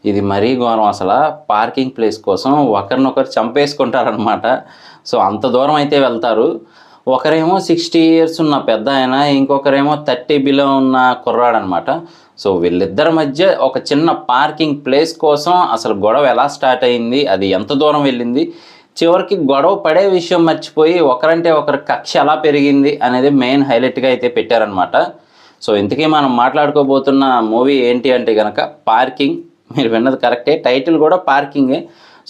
ఇది మరీ ఘోరం అసలు. పార్కింగ్ ప్లేస్ కోసం ఒకరినొకరు చంపేసుకుంటారనమాట. సో అంత దూరం అయితే వెళ్తారు. ఒకరేమో 60 ఇయర్స్ ఉన్న పెద్దాయన, ఇంకొకరేమో 30 బిలో ఉన్న కుర్రాడనమాట. సో వీళ్ళిద్దరి మధ్య ఒక చిన్న పార్కింగ్ ప్లేస్ కోసం అసలు గొడవ ఎలా స్టార్ట్ అయింది, అది ఎంత దూరం వెళ్ళింది, చివరికి గొడవ పడే విషయం మర్చిపోయి ఒకరంటే ఒకరి కక్ష ఎలా పెరిగింది అనేది మెయిన్ హైలైట్గా అయితే పెట్టారనమాట. సో ఇంతకీ మనం మాట్లాడుకోబోతున్న మూవీ ఏంటి అంటే కనుక పార్కింగ్. మీరు విన్నది కరెక్టే, టైటిల్ కూడా పార్కింగే.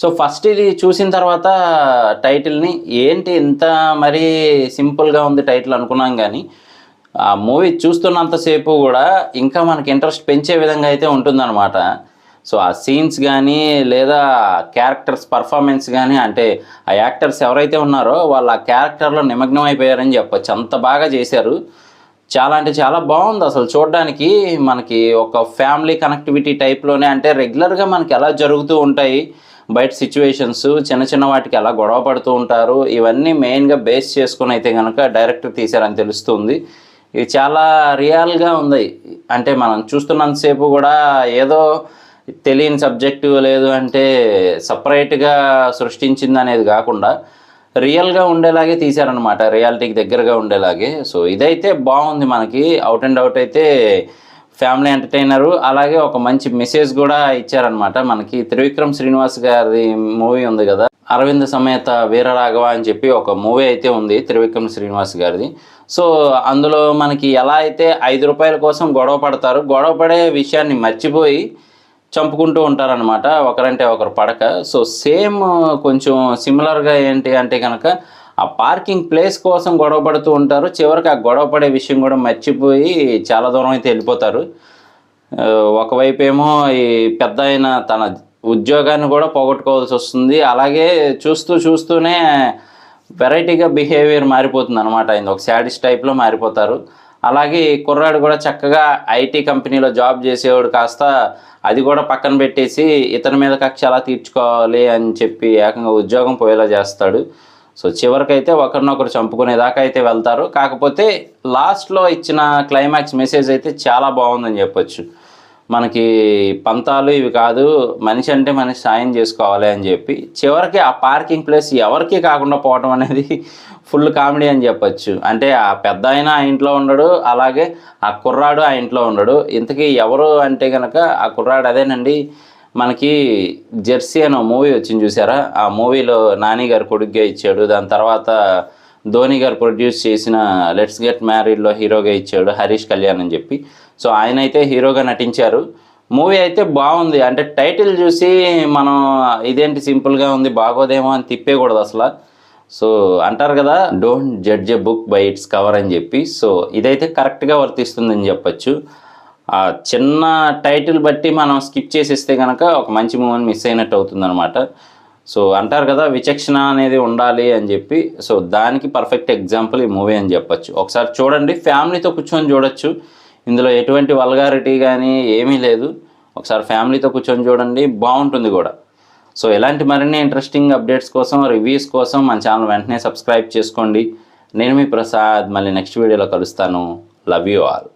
సో ఫస్ట్ ఇది చూసిన తర్వాత టైటిల్ని ఏంటి ఇంత మరీ సింపుల్గా ఉంది టైటిల్ అనుకున్నాం, కానీ ఆ మూవీ చూస్తున్నంతసేపు కూడా ఇంకా మనకి ఇంట్రెస్ట్ పెంచే విధంగా అయితే ఉంటుందన్నమాట. సో ఆ సీన్స్ కానీ లేదా క్యారెక్టర్స్ పర్ఫార్మెన్స్ కానీ, అంటే ఆ యాక్టర్స్ ఎవరైతే ఉన్నారో వాళ్ళు ఆ క్యారెక్టర్లో నిమగ్నం అయిపోయారని చెప్పొచ్చు, అంత బాగా చేశారు. చాలా అంటే చాలా బాగుంది అసలు చూడడానికి. మనకి ఒక ఫ్యామిలీ కనెక్టివిటీ టైప్లోనే, అంటే రెగ్యులర్గా మనకి ఎలా జరుగుతూ ఉంటాయి బయట సిచ్యువేషన్స్, చిన్న చిన్న వాటికి ఎలా గొడవ పడుతూ ఉంటారు, ఇవన్నీ మెయిన్గా బేస్ చేసుకుని అయితే కనుక డైరెక్టర్ తీశారని తెలుస్తుంది. ఇది చాలా రియల్గా ఉంది. అంటే మనం చూస్తున్నంతసేపు కూడా ఏదో తెలియని సబ్జెక్టు లేదు అంటే సపరేట్గా సృష్టించింది అనేది కాకుండా రియల్గా ఉండేలాగే తీశారనమాట, రియాలిటీకి దగ్గరగా ఉండేలాగే. సో ఇదైతే బాగుంది. మనకి అవుట్ అండ్ అవుట్ అయితే ఫ్యామిలీ ఎంటర్టైనరు, అలాగే ఒక మంచి మెసేజ్ కూడా ఇచ్చారనమాట. మనకి త్రివిక్రమ్ శ్రీనివాస్ గారి మూవీ ఉంది కదా, అరవింద సమేత వీరరాఘవ అని చెప్పి ఒక మూవీ అయితే ఉంది త్రివిక్రమ్ శ్రీనివాస్ గారిది. సో అందులో మనకి ఎలా అయితే 5 రూపాయల కోసం గొడవ పడతారు, గొడవ పడే విషయాన్ని మర్చిపోయి చంపుకుంటూ ఉంటారనమాట, ఒకరంటే ఒకరు పడక. సో సేమ్ కొంచెం సిమిలర్గా ఏంటి అంటే కనుక ఆ పార్కింగ్ ప్లేస్ కోసం గొడవ పడుతూ ఉంటారు, చివరికి ఆ గొడవ పడే విషయం కూడా మర్చిపోయి చాలా దూరం అయితే వెళ్ళిపోతారు. ఒకవైపు ఏమో ఈ పెద్ద ఆయన తన ఉద్యోగాన్ని కూడా పోగొట్టుకోవాల్సి వస్తుంది, అలాగే చూస్తూనే వెరైటీగా బిహేవియర్ మారిపోతుంది అనమాట. ఆయన ఒక శాడిస్ట్ టైప్లో మారిపోతారు. అలాగే కుర్రాడు కూడా చక్కగా ఐటీ కంపెనీలో జాబ్ చేసేవాడు కాస్త అది కూడా పక్కన పెట్టేసి ఇతని మీద కక్ష ఎలా తీర్చుకోవాలి అని చెప్పి ఏకంగా ఉద్యోగం పోయేలా చేస్తాడు. సో చివరికైతే ఒకరినొకరు చంపుకునేదాకా అయితే వెళ్తారు. కాకపోతే లాస్ట్లో ఇచ్చిన క్లైమాక్స్ మెసేజ్ అయితే చాలా బాగుందని చెప్పొచ్చు. మనకి పంతాలు ఇవి కాదు, మనిషి అంటే మనిషి సాయం చేసుకోవాలి అని చెప్పి చివరికి ఆ పార్కింగ్ ప్లేస్ ఎవరికి కాకుండా పోవటం అనేది ఫుల్ కామెడీ అని చెప్పొచ్చు. అంటే ఆ పెద్ద ఆయన ఆ ఇంట్లో ఉండడు, అలాగే ఆ కుర్రాడు ఆ ఇంట్లో ఉండడు. ఇంతకీ ఎవరు అంటే కనుక ఆ కుర్రాడు అదేనండి, మనకి జెర్సీ అనే మూవీ వచ్చింది చూసారా, ఆ మూవీలో నాని గారు కొడుగ్గా ఇచ్చాడు. దాని తర్వాత ధోని గారు ప్రొడ్యూస్ చేసిన లెట్స్ గెట్ మ్యారీడ్లో హీరోగా ఇచ్చాడు హరీష్ కళ్యాణ్ అని చెప్పి. సో ఆయన అయితే హీరోగా నటించారు. మూవీ అయితే బాగుంది. అంటే టైటిల్ చూసి మనం ఇదేంటి సింపుల్గా ఉంది బాగోదేమో అని తిప్పేయకూడదు అసలు. సో అంటారు కదా, don't judge a book by its cover అని చెప్పి. సో ఇదైతే కరెక్ట్గా వర్తిస్తుందని చెప్పచ్చు. ఆ చిన్న టైటిల్ బట్టి మనం స్కిప్ చేసేస్తే కనుక ఒక మంచి మూవీని మిస్ అయినట్టు అవుతుందన్నమాట. సో అంటారు కదా, విచక్షణ అనేది ఉండాలి అని చెప్పి. సో దానికి పర్ఫెక్ట్ ఎగ్జాంపుల్ ఈ మూవీ అని చెప్పచ్చు. ఒకసారి చూడండి, ఫ్యామిలీతో కూర్చొని చూడొచ్చు. ఇందులో ఎటువంటి వల్గారిటీ కానీ ఏమీ లేదు. ఒకసారి ఫ్యామిలీతో కూర్చొని చూడండి, బాగుంటుంది కూడా. సో ఇలాంటి మరిన్ని ఇంట్రెస్టింగ్ అప్డేట్స్ కోసం, రివ్యూస్ కోసం మన ఛానల్ వెంటనే సబ్స్క్రైబ్ చేసుకోండి. నేను మీ ప్రసాద్, మళ్ళీ నెక్స్ట్ వీడియోలో కలుస్తాను. Love you all.